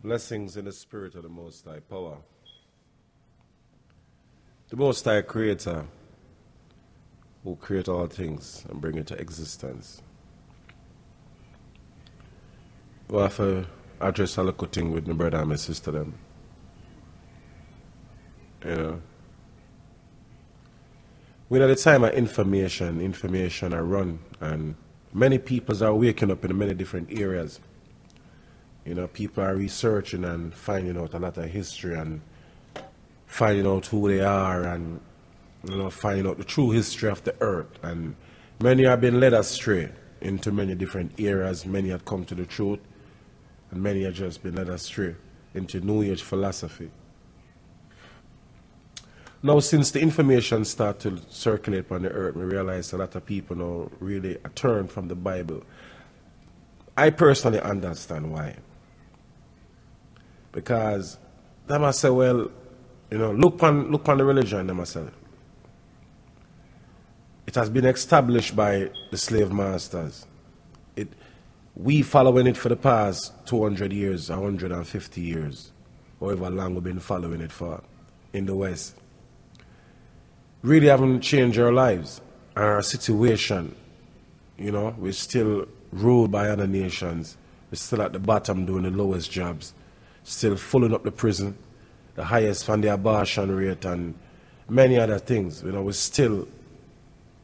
Blessings in the spirit of the Most High power. The Most High Creator who create all things and bring it to existence. We have to address a little thing with my brother and my sister them. You know. We're at the time of information are run, and many people are waking up in many different areas. You know, people are researching and finding out a lot of history and finding out who they are and, you know, finding out the true history of the earth. And many have been led astray into many different areas. Many have come to the truth, and many have just been led astray into New Age philosophy. Now, since the information started to circulate on the earth, we realize a lot of people now really turn from the Bible. I personally understand why. Because they must say, well, you know, look on the religion, they must say. It has been established by the slave masters. We following it for the past 200 years, 150 years, however long we've been following it for in the West. Really haven't changed our lives, our situation. You know, we're still ruled by other nations. We're still at the bottom doing the lowest jobs. Still filling up the prison, the highest from the abortion rate and many other things. You know, we're still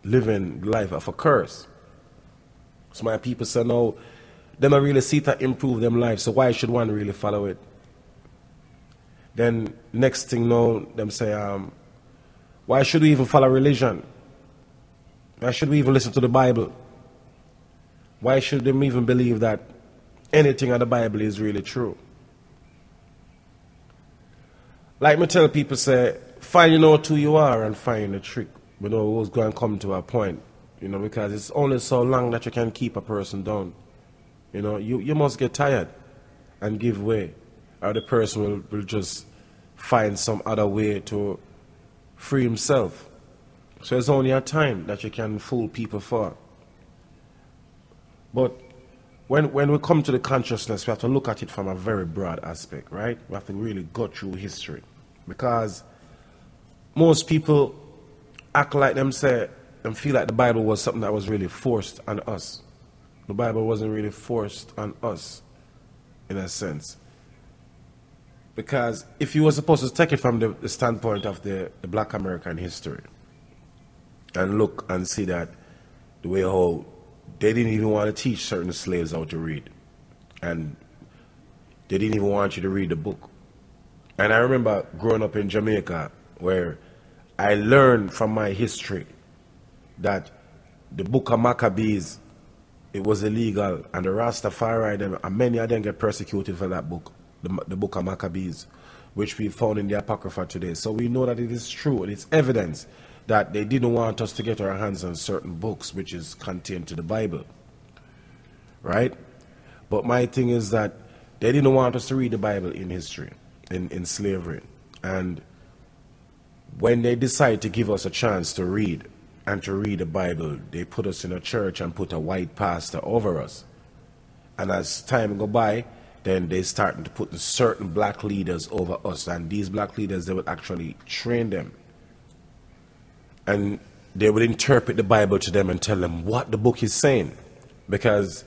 living life of a curse. So my people say, no, they don't really see to improve them lives, so why should one really follow it? Then next thing now, them say, why should we even follow religion? Why should we even listen to the Bible? Why should them even believe that anything in the Bible is really true? Like me tell people, say, finding out who you are and finding the trick. We know who's going to come to a point, you know, because it's only so long that you can keep a person down. You know, you must get tired and give way, or the person will just find some other way to free himself. So it's only a time that you can fool people for. But when we come to the consciousness, we have to look at it from a very broad aspect, right? We have to really go through history. Because most people act like them feel like the Bible was something that was really forced on us. The Bible wasn't really forced on us, in a sense. Because if you were supposed to take it from the standpoint of the Black American history, and look and see that the way how they didn't even want to teach certain slaves how to read. And they didn't even want you to read the book. And I remember growing up in Jamaica, where I learned from my history that the book of Maccabees, it was illegal, and the Rastafari, and many of them get persecuted for that book, the book of Maccabees, which we found in the Apocrypha today. So we know that it is true, and it's evidence that they didn't want us to get our hands on certain books which is contained to the Bible, right? But my thing is that they didn't want us to read the Bible in history, in slavery. And when they decide to give us a chance to read and to read the Bible, they put us in a church and put a white pastor over us. And as time go by, then they starting to put certain black leaders over us, and these black leaders, they would actually train them. And they would interpret the Bible to them and tell them what the book is saying. Because,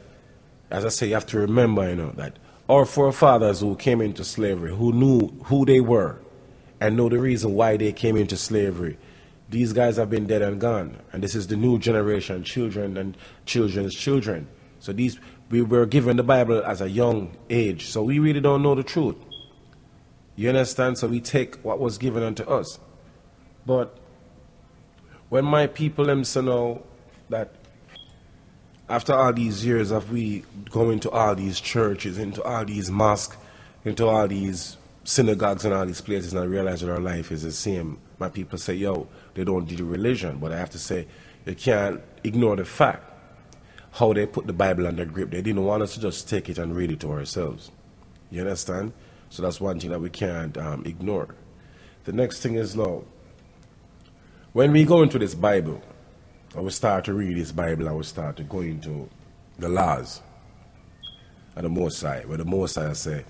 as I say, you have to remember, you know, that our forefathers who came into slavery, who knew who they were and know the reason why they came into slavery, these guys have been dead and gone. And this is the new generation, children and children's children. So we were given the Bible as a young age, so we really don't know the truth. You understand? So we take what was given unto us. But when my people them say now that after all these years of we going to all these churches, into all these mosques, into all these synagogues and all these places, and I realize that our life is the same, my people say, yo, they don't do religion. But I have to say, you can't ignore the fact how they put the Bible under grip. They didn't want us to just take it and read it to ourselves. You understand? So that's one thing that we can't ignore. The next thing is now, when we go into this Bible, and we start to read this Bible, and we start to go into the laws of the Most High, where the Most High say,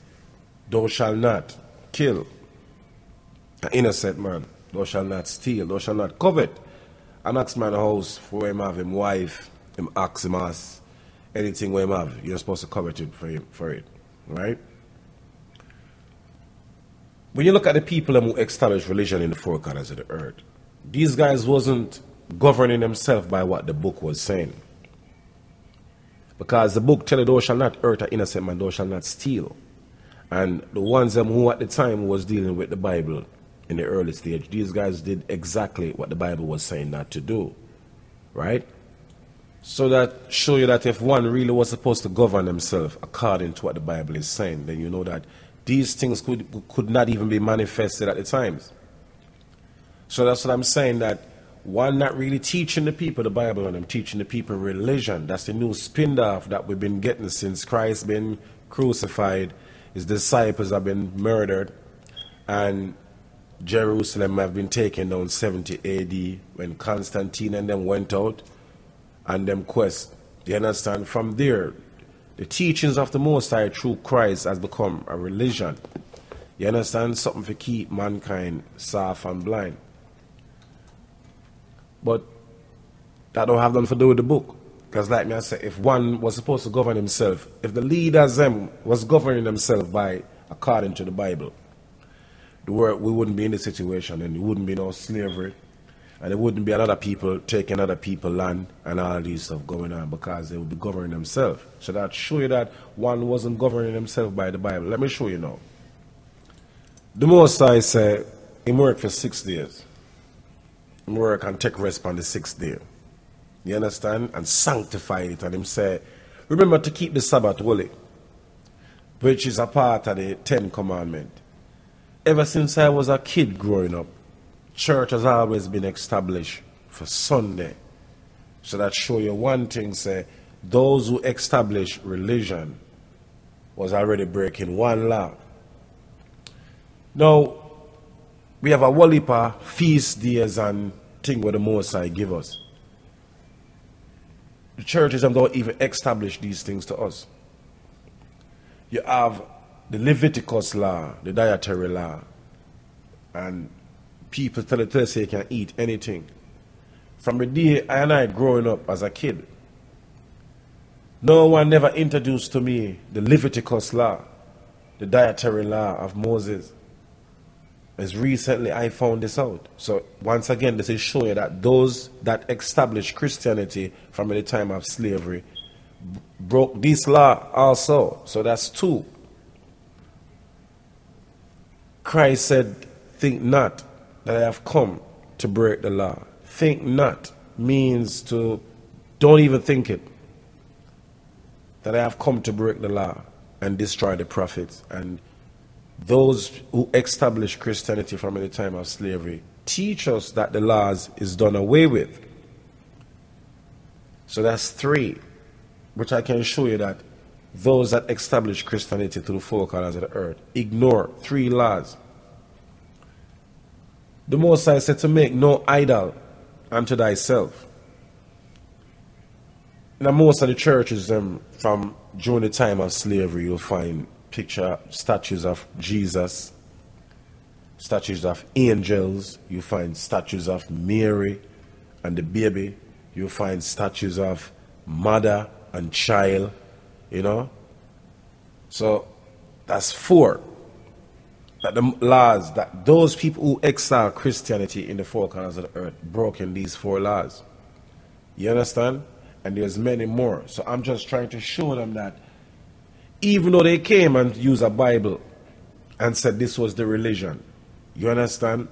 Thou shalt not kill an innocent man. Thou shalt not steal. Thou shalt not covet. An ox man house for him have him wife, him ox, him ass, anything where him have, you're supposed to covet it for it. Right? When you look at the people who established religion in the four corners of the earth, these guys wasn't governing themselves by what the book was saying. Because the book tells you, thou shalt not hurt an innocent man, thou shalt not steal. And the ones who at the time was dealing with the Bible in the early stage, these guys did exactly what the Bible was saying not to do. Right? So that show you that if one really was supposed to govern himself according to what the Bible is saying, then you know that these things could not even be manifested at the times. So that's what I'm saying, that one not really teaching the people the Bible, and them teaching the people religion. That's the new spin-off that we've been getting since Christ been crucified, his disciples have been murdered, and Jerusalem have been taken down 70 AD when Constantine and them went out and them quest. You understand? From there, the teachings of the Most High through Christ has become a religion. You understand? Something to keep mankind soft and blind. But that don't have nothing to do with the book. Because like me I say, if one was supposed to govern himself, if the leaders them was governing themselves by according to the Bible, the world, we wouldn't be in this situation, and there wouldn't be no slavery, and there wouldn't be other people taking other people's land and all these stuff going on, because they would be governing themselves. So that show you that one wasn't governing himself by the Bible. Let me show you now. The Most High said he worked for 6 days. He work and take rest on the 6th day. You understand? And sanctify it. And him say, remember to keep the Sabbath holy, which is a part of the 10 Commandments. Ever since I was a kid growing up, church has always been established for Sunday. So that show you one thing, say, those who establish religion was already breaking one law. Now, we have a whole heap of feast days and thing where the Most High give us. The churches don't even establish these things to us. You have the Leviticus law, the dietary law, and people tell us they can eat anything. From the day I growing up as a kid, no one never introduced to me the Leviticus law, the dietary law of Moses. As recently I found this out. So once again, this is showing that those that established Christianity from the time of slavery broke this law also. So that's 2. Christ said, think not that I have come to break the law. Think not means to don't even think it. That I have come to break the law and destroy the prophets. And those who established Christianity from the time of slavery teach us that the laws is done away with. So that's 3, which I can show you that those that establish Christianity to the 4 corners of the earth ignore 3 laws. The Most High said to make no idol unto thyself. Now most of the churches from during the time of slavery, you'll find statues of Jesus, statues of angels, you find statues of Mary and the baby, you find statues of mother and child, you know. So that's 4. That the laws, that those people who exile Christianity in the 4 corners of the earth broken these 4 laws. You understand? And there's many more. So I'm just trying to show them that even though they came and used a Bible and said this was the religion, you understand?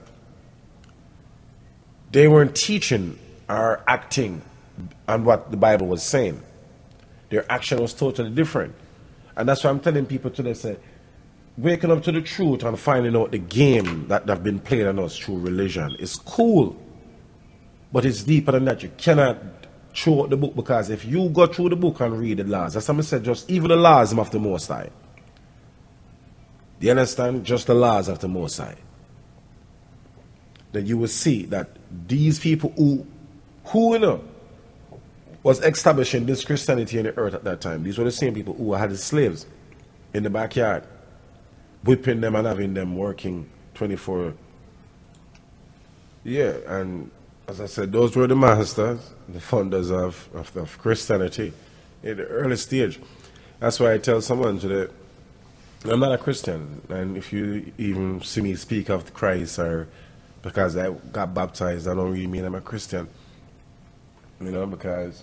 They weren't teaching or acting on what the Bible was saying. Their action was totally different. And that's why I'm telling people today, say, waking up to the truth and finding out the game that have been played on us through religion is cool. But it's deeper than that. You cannot throw out the book, because if you go through the book and read the laws, as I said, just even the laws of the Most High. Do you understand? Just the laws of the Most High. Then you will see that these people who you know was establishing this Christianity in the earth at that time, these were the same people who had the slaves in the backyard. whipping them and having them working 24. Yeah, and as I said, those were the masters, the founders of Christianity in the early stage. That's why I tell someone today, I'm not a Christian, and if you even see me speak of Christ or because I got baptized, I don't really mean I'm a Christian, because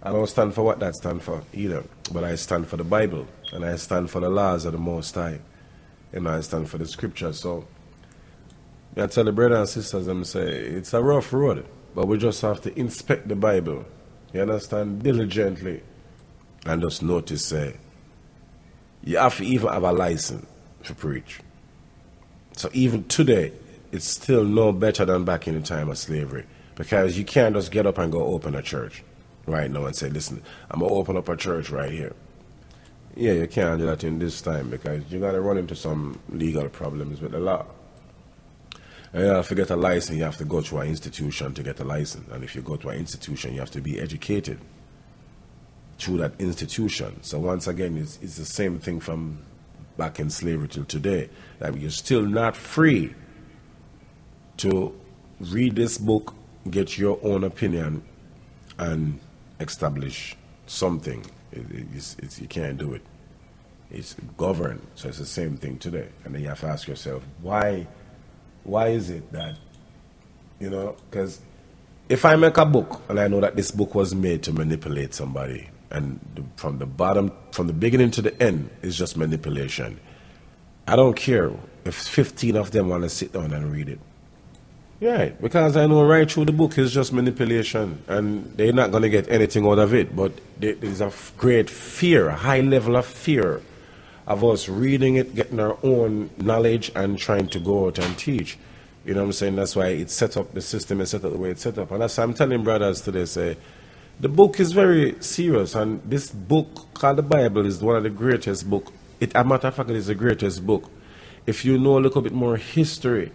I don't stand for what that stands for either, but I stand for the Bible, and I stand for the laws of the Most High, and I stand for the Scripture. So I tell the brothers and sisters, I'm say it's a rough road, but we just have to inspect the Bible, you understand, diligently, and just notice, you have to even have a license to preach. So even today, it's still no better than back in the time of slavery, because you can't just get up and go open a church right now and say, listen, I'm going to open up a church right here. Yeah, you can't do that in this time, because you're going to run into some legal problems with the law. And you have to get a license, you have to go to an institution to get a license. And if you go to an institution, you have to be educated through that institution. So once again, it's the same thing from back in slavery till today, that you're still not free to read this book, get your own opinion, and establish something. You can't do it. It's governed. So it's the same thing today. And then you have to ask yourself, why is it that, because if I make a book and I know that this book was made to manipulate somebody, and from the beginning to the end, it's just manipulation, I don't care if 15 of them want to sit down and read it. Yeah, because I know right through the book is just manipulation, and they're not going to get anything out of it. But there's a great fear, a high level of fear of us reading it, getting our own knowledge, and trying to go out and teach. You know what I'm saying? That's why it's set up, the system is set up the way it's set up. And that's why I'm telling brothers today, say, the book is very serious, and this book called the Bible is one of the greatest books. A matter of fact, it is the greatest book. If you know a little bit more history,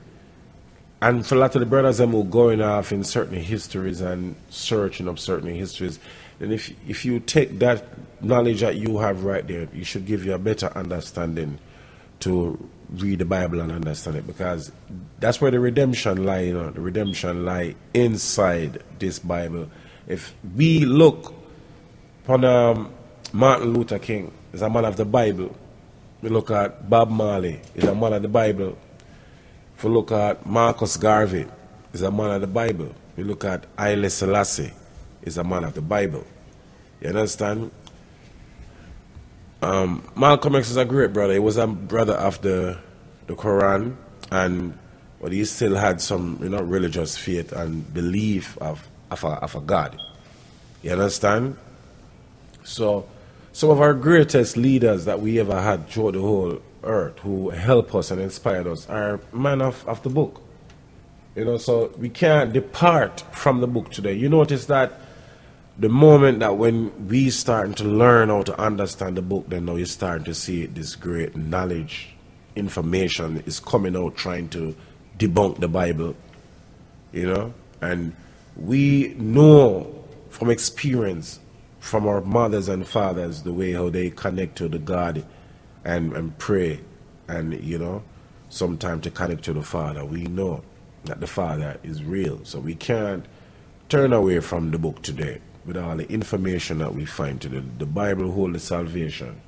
and for a lot of the brothers them who going off in certain histories and searching up certain histories, then if you take that knowledge that you have right there, it should give you a better understanding to read the Bible and understand it, because that's where the redemption lie. The redemption lie inside this Bible. If we look upon Martin Luther King, is a man of the Bible. We look at Bob Marley, is a man of the Bible. If we look at Marcus Garvey, is a man of the Bible. We look at Haile Selassie, is a man of the Bible. You understand? Malcolm X is a great brother. He was a brother of the Quran, but he still had some religious faith and belief of a God. You understand? So some of our greatest leaders that we ever had throughout the whole earth who help us and inspired us are men of the book. So we can't depart from the book today. You notice that the moment that when we starting to learn how to understand the book, then now you're starting to see this great knowledge, information is coming out trying to debunk the Bible, and we know from experience from our mothers and fathers the way how they connect to the God and pray, and sometimes to connect to the Father. We know that the Father is real, so we can't turn away from the book today with all the information that we find today. The Bible holds the salvation.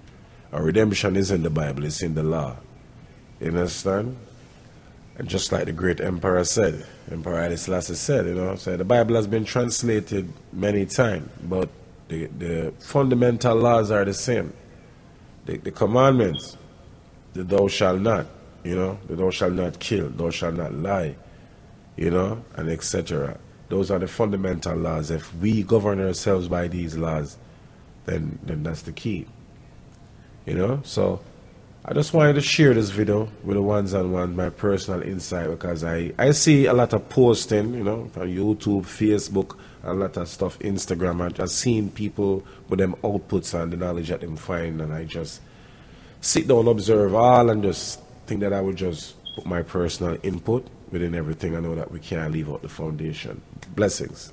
Our redemption is in the Bible, it's in the law. You understand? And just like the great emperor said, Emperor Haile Selassie said, so the Bible has been translated many times, but the fundamental laws are the same. The commandments, the thou shalt not, the thou shalt not kill, thou shalt not lie, and etc. Those are the fundamental laws. If we govern ourselves by these laws, then that's the key. So I just wanted to share this video with the ones and ones, my personal insight, because I see a lot of posting, on YouTube, Facebook, a lot of stuff, Instagram. I've just seen people with them outputs and the knowledge that them find, and I just sit down, observe all, and just think that I would just put my personal input within everything. I know that we can't leave out the foundation. Blessings.